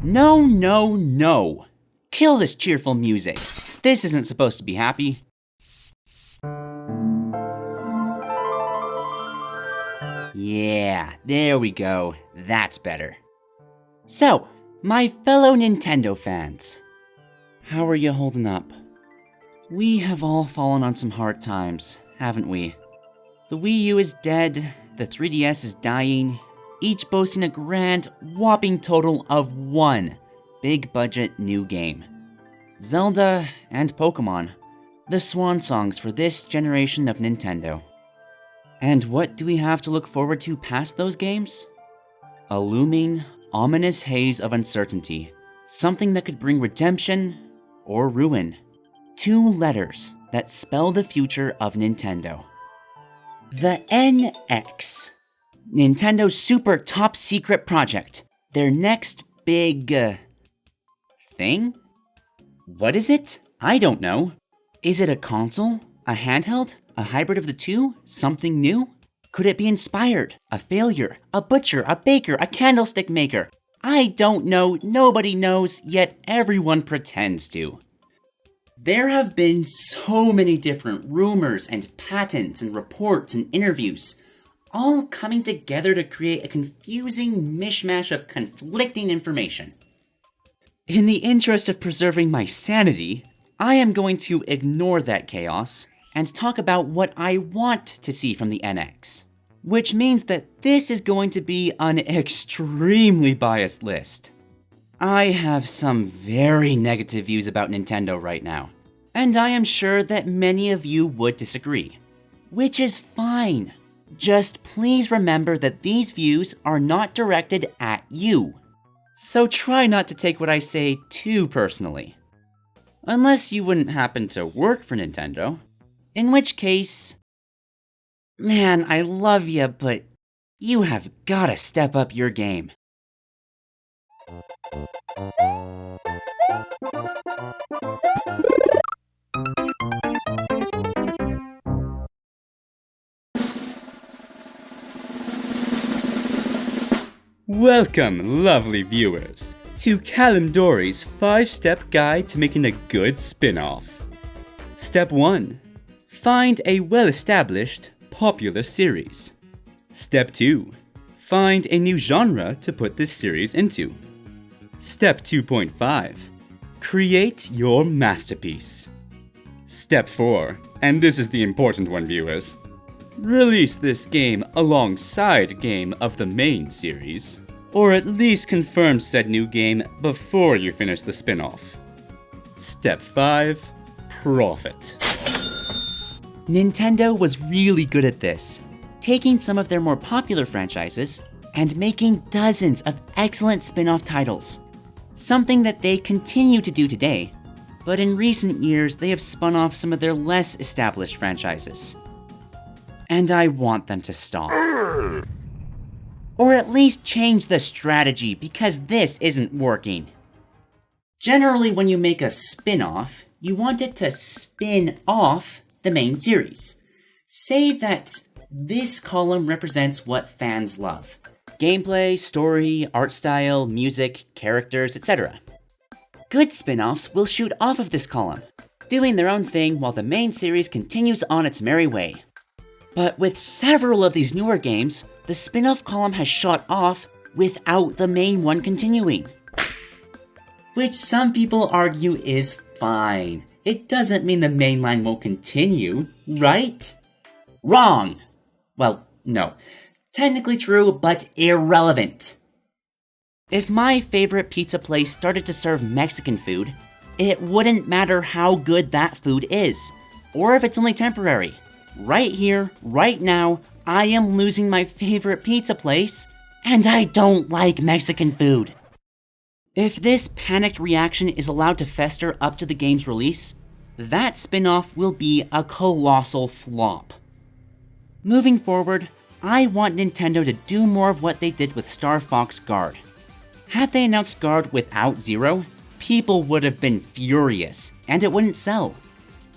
No, no, no. Kill this cheerful music. This isn't supposed to be happy. Yeah, there we go. That's better. So, my fellow Nintendo fans, how are you holding up? We have all fallen on some hard times, haven't we? The Wii U is dead, the 3DS is dying, each boasting a grand, whopping total of one big-budget new game. Zelda and Pokemon, the swan songs for this generation of Nintendo. And what do we have to look forward to past those games? A looming, ominous haze of uncertainty, something that could bring redemption or ruin. 2 letters that spell the future of Nintendo. The NX. Nintendo's super top secret project. Their next big... thing? What is it? I don't know. Is it a console? A handheld? A hybrid of the two? Something new? Could it be inspired? A failure? A butcher? A baker? A candlestick maker? I don't know, nobody knows, yet everyone pretends to. There have been so many different rumors and patents and reports and interviews, all coming together to create a confusing mishmash of conflicting information. In the interest of preserving my sanity, I am going to ignore that chaos and talk about what I want to see from the NX. Which means that this is going to be an extremely biased list. I have some very negative views about Nintendo right now, and I am sure that many of you would disagree. Which is fine. Just please remember that these views are not directed at you. So try not to take what I say too personally. Unless you wouldn't happen to work for Nintendo. In which case... man, I love ya, but you have gotta step up your game. Welcome, lovely viewers, to Callum Dory's 5-step guide to making a good spin-off. Step 1. Find a well-established, popular series. Step 2. Find a new genre to put this series into. Step 2.5. Create your masterpiece. Step 4, and this is the important one, viewers. Release this game alongside a game of the main series, or at least confirm said new game before you finish the spin-off. Step 5. Profit. Nintendo was really good at this, taking some of their more popular franchises and making dozens of excellent spin-off titles. Something that they continue to do today, but in recent years they have spun off some of their less established franchises. And I want them to stop. Or at least change the strategy, because this isn't working. Generally, when you make a spin-off, you want it to spin off the main series. Say that this column represents what fans love. Gameplay, story, art style, music, characters, etc. Good spin-offs will shoot off of this column, doing their own thing while the main series continues on its merry way. But with several of these newer games, the spin-off column has shot off without the main one continuing. Which some people argue is fine. It doesn't mean the main line won't continue, right? Wrong! Well, no. Technically true, but irrelevant. If my favorite pizza place started to serve Mexican food, it wouldn't matter how good that food is, or if it's only temporary. Right here, right now, I am losing my favorite pizza place, and I don't like Mexican food. If this panicked reaction is allowed to fester up to the game's release, that spin-off will be a colossal flop. Moving forward, I want Nintendo to do more of what they did with Star Fox Guard. Had they announced Guard without Zero, people would have been furious, and it wouldn't sell.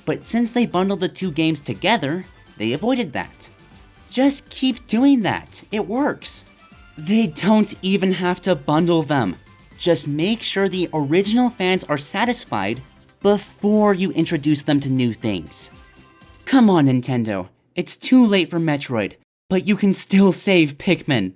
But since they bundled the two games together, they avoided that. Just keep doing that, it works. They don't even have to bundle them. Just make sure the original fans are satisfied before you introduce them to new things. Come on, Nintendo. It's too late for Metroid, but you can still save Pikmin.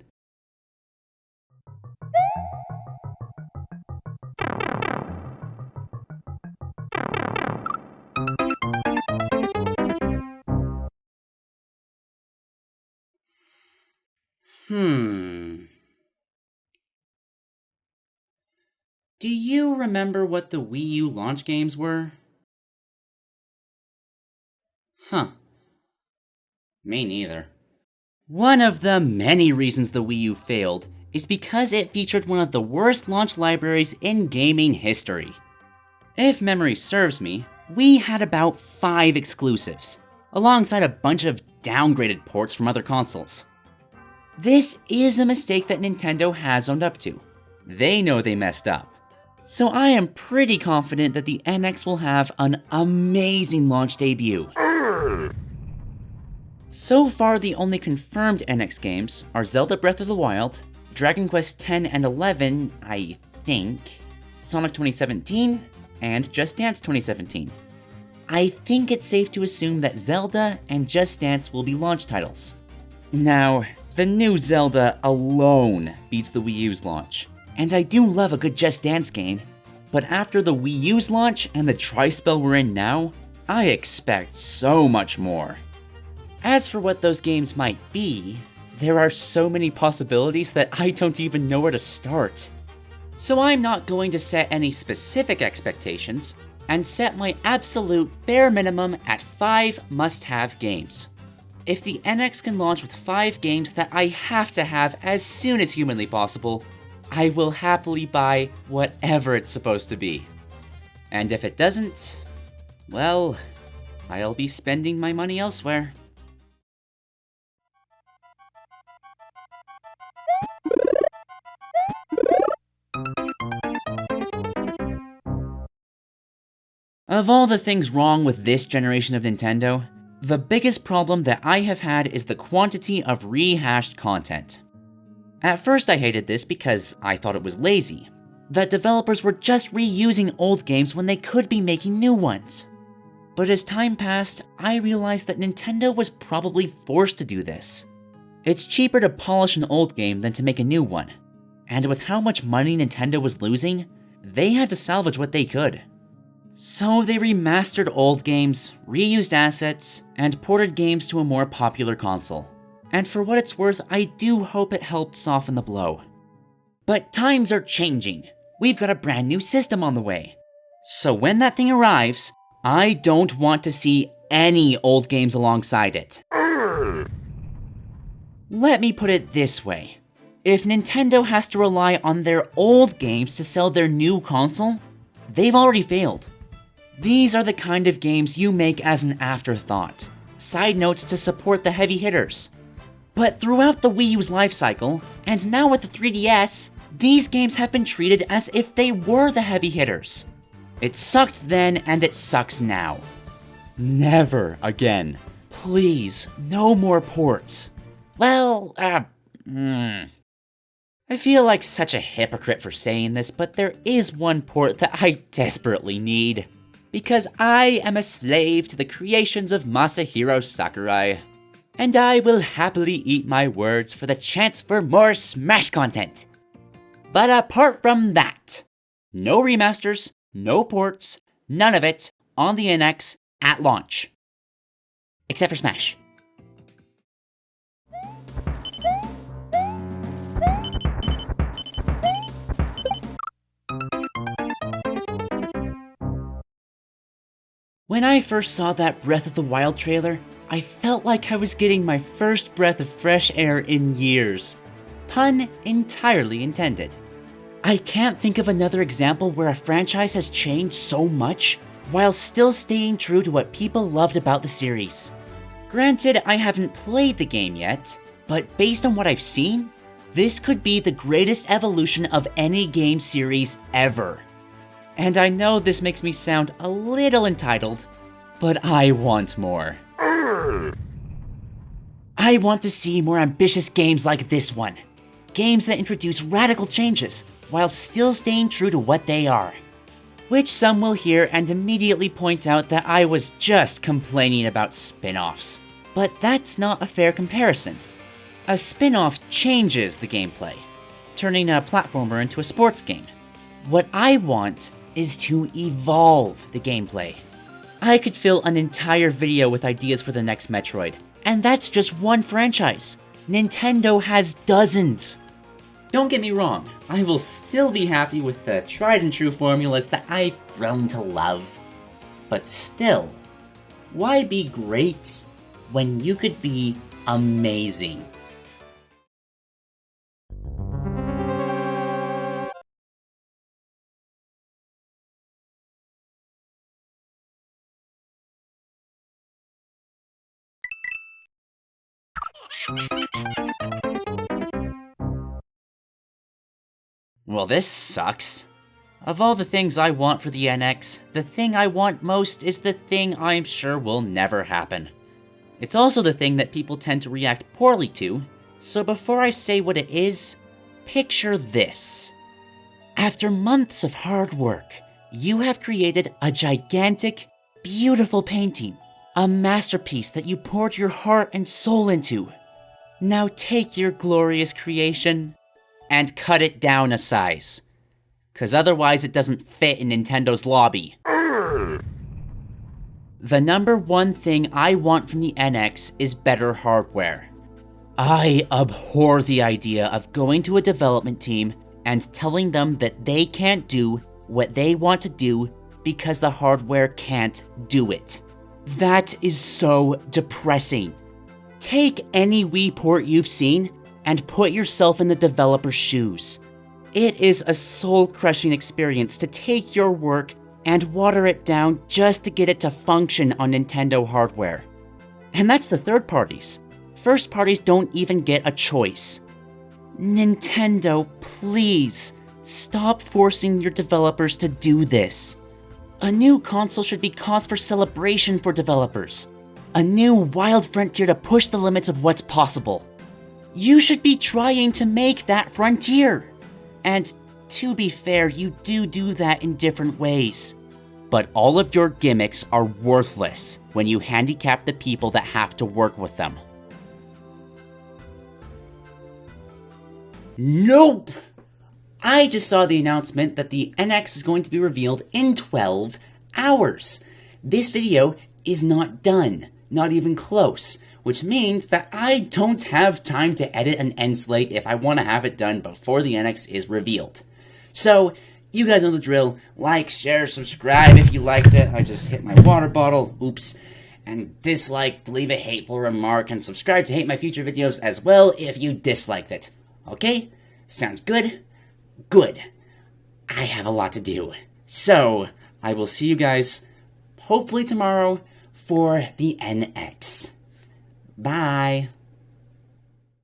Do you remember what the Wii U launch games were? Me neither. One of the many reasons the Wii U failed is because it featured one of the worst launch libraries in gaming history. If memory serves me, we had about 5 exclusives, alongside a bunch of downgraded ports from other consoles. This is a mistake that Nintendo has owned up to. They know they messed up. So I am pretty confident that the NX will have an amazing launch debut. So far, the only confirmed NX games are Zelda Breath of the Wild, Dragon Quest X and 11, I think, Sonic 2017, and Just Dance 2017. I think it's safe to assume that Zelda and Just Dance will be launch titles. Now, the new Zelda alone beats the Wii U's launch, and I do love a good Just Dance game, but after the Wii U's launch and the tri-spell we're in now, I expect so much more. As for what those games might be, there are so many possibilities that I don't even know where to start. So I'm not going to set any specific expectations, and set my absolute bare minimum at 5 must-have games. If the NX can launch with 5 games that I have to have as soon as humanly possible, I will happily buy whatever it's supposed to be. And if it doesn't, well, I'll be spending my money elsewhere. Of all the things wrong with this generation of Nintendo, the biggest problem that I have had is the quantity of rehashed content. At first I hated this because I thought it was lazy, that developers were just reusing old games when they could be making new ones. But as time passed, I realized that Nintendo was probably forced to do this. It's cheaper to polish an old game than to make a new one, and with how much money Nintendo was losing, they had to salvage what they could. So they remastered old games, reused assets, and ported games to a more popular console. And for what it's worth, I do hope it helped soften the blow. But times are changing. We've got a brand new system on the way. So when that thing arrives, I don't want to see any old games alongside it. Let me put it this way. If Nintendo has to rely on their old games to sell their new console, they've already failed. These are the kind of games you make as an afterthought, side notes to support the heavy hitters. But throughout the Wii U's lifecycle, and now with the 3DS, these games have been treated as if they were the heavy hitters. It sucked then, and it sucks now. Never again. Please, no more ports. Well, I feel like such a hypocrite for saying this, but there is one port that I desperately need. Because I am a slave to the creations of Masahiro Sakurai. And I will happily eat my words for the chance for more Smash content. But apart from that, no remasters, no ports, none of it on the NX at launch. Except for Smash. When I first saw that Breath of the Wild trailer, I felt like I was getting my first breath of fresh air in years. Pun entirely intended. I can't think of another example where a franchise has changed so much while still staying true to what people loved about the series. Granted, I haven't played the game yet, but based on what I've seen, this could be the greatest evolution of any game series ever. And I know this makes me sound a little entitled, but I want more. I want to see more ambitious games like this one. Games that introduce radical changes, while still staying true to what they are. Which some will hear and immediately point out that I was just complaining about spin-offs. But that's not a fair comparison. A spin-off changes the gameplay, turning a platformer into a sports game. What I want is to evolve the gameplay. I could fill an entire video with ideas for the next Metroid, and that's just one franchise. Nintendo has dozens. Don't get me wrong, I will still be happy with the tried and true formulas that I've grown to love. But still, why be great when you could be amazing? Well, this sucks. Of all the things I want for the NX, the thing I want most is the thing I'm sure will never happen. It's also the thing that people tend to react poorly to, so before I say what it is, picture this. After months of hard work, you have created a gigantic, beautiful painting, a masterpiece that you poured your heart and soul into. Now take your glorious creation and cut it down a size, 'cause otherwise it doesn't fit in Nintendo's lobby. The number one thing I want from the NX is better hardware. I abhor the idea of going to a development team and telling them that they can't do what they want to do because the hardware can't do it. That is so depressing. Take any Wii port you've seen and put yourself in the developer's shoes. It is a soul-crushing experience to take your work and water it down just to get it to function on Nintendo hardware. And that's the third parties. First parties don't even get a choice. Nintendo, please, stop forcing your developers to do this. A new console should be cause for celebration for developers. A new wild frontier to push the limits of what's possible. You should be trying to make that frontier. And to be fair, you do that in different ways. But all of your gimmicks are worthless when you handicap the people that have to work with them. Nope! I just saw the announcement that the NX is going to be revealed in 12 hours. This video is not done, not even close, which means that I don't have time to edit an end slate if I want to have it done before the NX is revealed. So, you guys know the drill. Like, share, subscribe if you liked it. I just hit my water bottle. Oops. And dislike, leave a hateful remark, and subscribe to hate my future videos as well if you disliked it. Okay? Sounds good? Good. I have a lot to do. So, I will see you guys hopefully tomorrow for the NX. Bye.